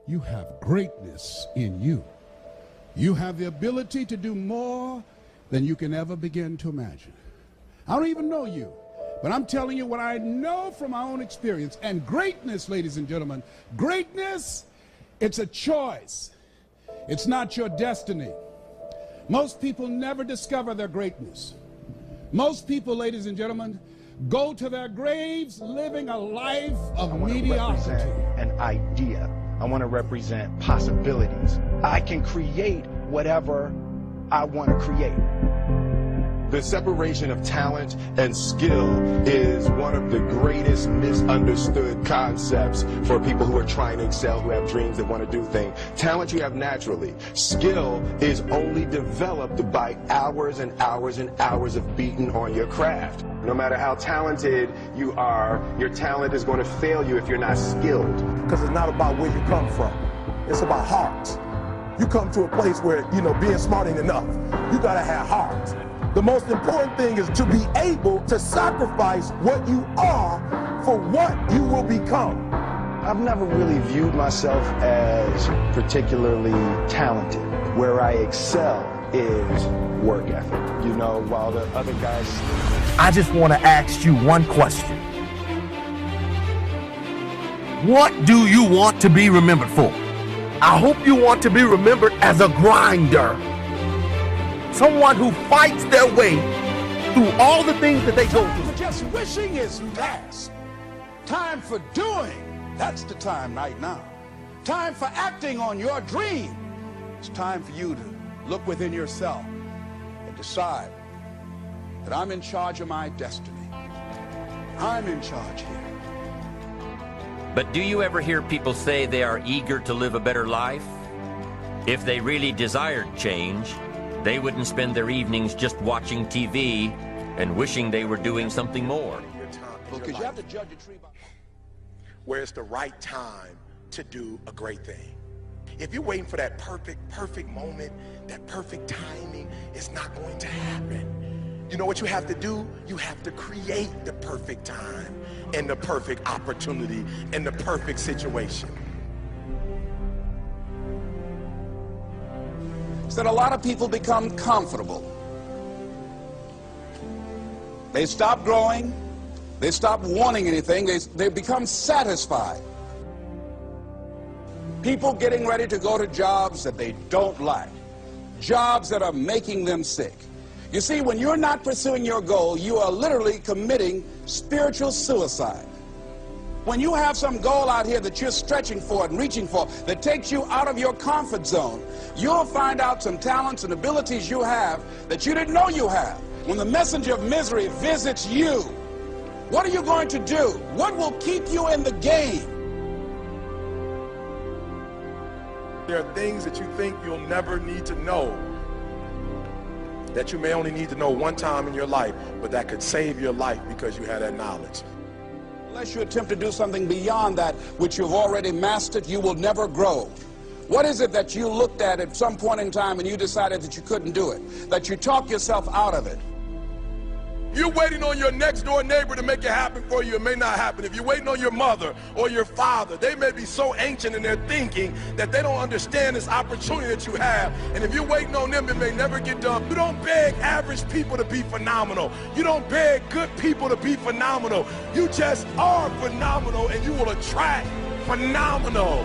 You have greatness in you. You have the ability to do more than you can ever begin to imagine. I don't even know you, but I'm telling you what I know from my own experience. And greatness, ladies and gentlemen, greatness, it's a choice. It's not your destiny. Most people never discover their greatness. Most people, ladies and gentlemen, go to their graves living a life of mediocrity. An idea. I want to represent possibilities. I can create whatever I want to create. The separation of talent and skill is one of the greatest misunderstood concepts for people who are trying to excel, who have dreams, that want to do things. Talent you have naturally. Skill is only developed by hours and hours and hours of beating on your craft. No matter how talented you are, your talent is going to fail you if you're not skilled. Because it's not about where you come from. It's about heart. You come to a place where, being smart ain't enough. You got to have heart. The most important thing is to be able to sacrifice what you are for what you will become. I've never really viewed myself as particularly talented. Where I excel is work ethic. While the other guys... I just want to ask you one question. What do you want to be remembered for? I hope you want to be remembered as a grinder. Someone who fights their way through all the things that they go through. Time for just wishing is past. Time for doing, that's the time right now. Time for acting on your dream. It's time for you to look within yourself and decide that I'm in charge of my destiny. I'm in charge here. But do you ever hear people say they are eager to live a better life? If they really desired change, they wouldn't spend their evenings just watching TV and wishing they were doing something more. Because you have to judge a tree by... Where it's the right time to do a great thing. If you're waiting for that perfect moment, that perfect timing, it's not going to happen. You know what you have to do? You have to create the perfect time and the perfect opportunity and the perfect situation. Is that a lot of people become comfortable. They stop growing. They stop wanting anything. They become satisfied. People getting ready to go to jobs that they don't like. Jobs that are making them sick. You see, when you're not pursuing your goal, you are literally committing spiritual suicide. When you have some goal out here that you're stretching for and reaching for that takes you out of your comfort zone, you'll find out some talents and abilities you have that you didn't know you have. When the messenger of misery visits you, what are you going to do? What will keep you in the game? There are things that you think you'll never need to know, that you may only need to know one time in your life, but that could save your life because you had that knowledge. Unless you attempt to do something beyond that which you've already mastered, you will never grow. What is it that you looked at some point in time and you decided that you couldn't do it, that you talked yourself out of it? You're waiting on your next door neighbor to make it happen for you. It may not happen. If you're waiting on your mother or your father, they may be so ancient in their thinking that they don't understand this opportunity that you have. And if you're waiting on them, it may never get done. You don't beg average people to be phenomenal. You don't beg good people to be phenomenal. You just are phenomenal, and you will attract phenomenal.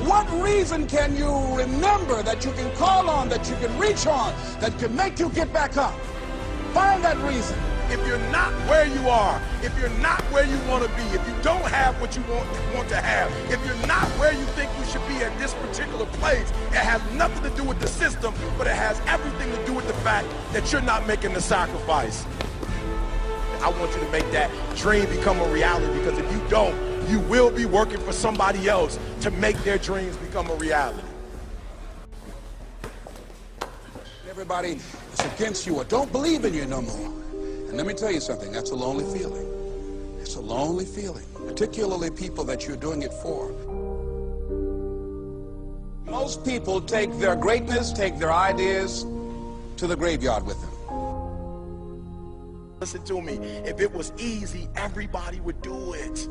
What reason can you remember that you can call on, that you can reach on, that can make you get back up? Find that reason. If you're not where you are, if you're not where you want to be, if you don't have what you want to have, if you're not where you think you should be at this particular place, it has nothing to do with the system, but it has everything to do with the fact that you're not making the sacrifice. I want you to make that dream become a reality, because if you don't, you will be working for somebody else to make their dreams become a reality. Everybody is against you or don't believe in you no more. And let me tell you something, that's a lonely feeling. It's a lonely feeling, particularly people that you're doing it for. Most people take their greatness, take their ideas to the graveyard with them. Listen to me, if it was easy, everybody would do it.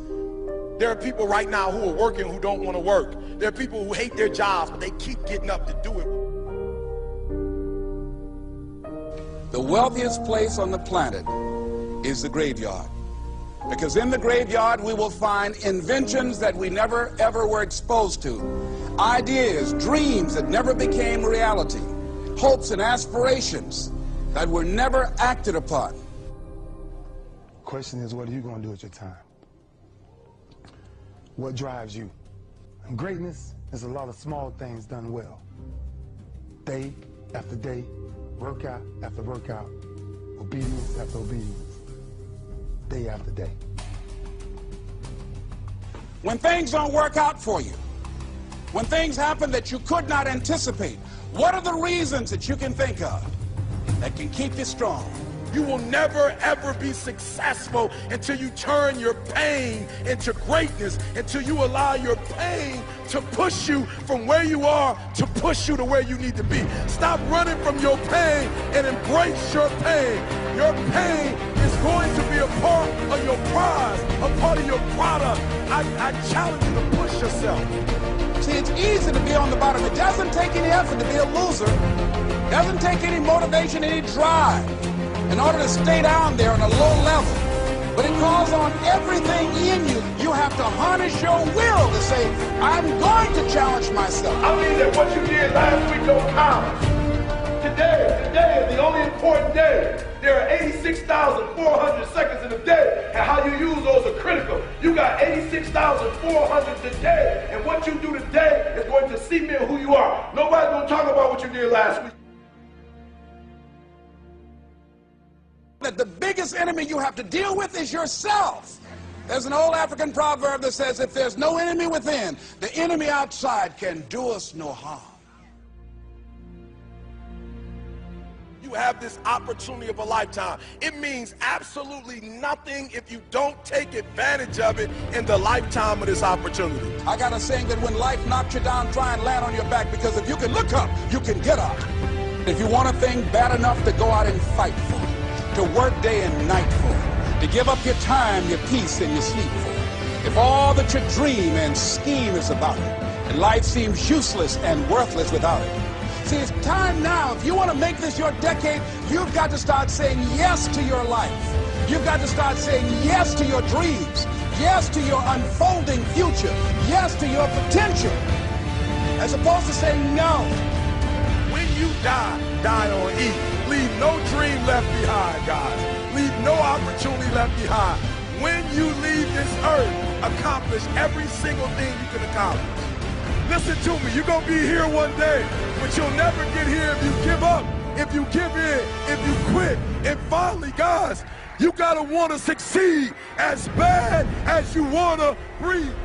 There are people right now who are working who don't want to work. There are people who hate their jobs, but they keep getting up to do it. The wealthiest place on the planet is the graveyard. Because in the graveyard we will find inventions that we never ever were exposed to. Ideas, dreams that never became reality. Hopes and aspirations that were never acted upon. Question is, what are you going to do with your time? What drives you? And greatness is a lot of small things done well. Day after day, workout after workout, obedience after obedience, day after day. When things don't work out for you, when things happen that you could not anticipate, what are the reasons that you can think of that can keep you strong? You will never, ever be successful until you turn your pain into greatness, until you allow your pain to push you from where you are to push you to where you need to be. Stop running from your pain and embrace your pain. Your pain is going to be a part of your prize, a part of your product. I challenge you to push yourself. See, it's easy to be on the bottom. It doesn't take any effort to be a loser. It doesn't take any motivation, any drive in order to stay down there on a low level. But it calls on everything in you. You have to harness your will to say, I'm going to challenge myself. I mean that what you did last week don't count. Today is the only important day. There are 86,400 seconds in a day, and how you use those are critical. You got 86,400 today, and what you do today is going to cement who you are. Nobody's going to talk about what you did last week. That the biggest enemy you have to deal with is yourself. There's an old African proverb that says, if there's no enemy within, the enemy outside can do us no harm. You have this opportunity of a lifetime. It means absolutely nothing if you don't take advantage of it in the lifetime of this opportunity. I got a saying that when life knocks you down, try and land on your back, because if you can look up, you can get up. If you want a thing bad enough to go out and fight for, to work day and night for, to give up your time, your peace, and your sleep for. If all that you dream and scheme is about it, and life seems useless and worthless without it. See, it's time now. If you want to make this your decade, you've got to start saying yes to your life. You've got to start saying yes to your dreams, yes to your unfolding future, yes to your potential, as opposed to saying no. When you die, die on E. Leave no dream left behind, guys. Leave no opportunity left behind. When you leave this earth, accomplish every single thing you can accomplish. Listen to me, you're going to be here one day, but you'll never get here if you give up, if you give in, if you quit. And finally, guys, you got to want to succeed as bad as you want to breathe.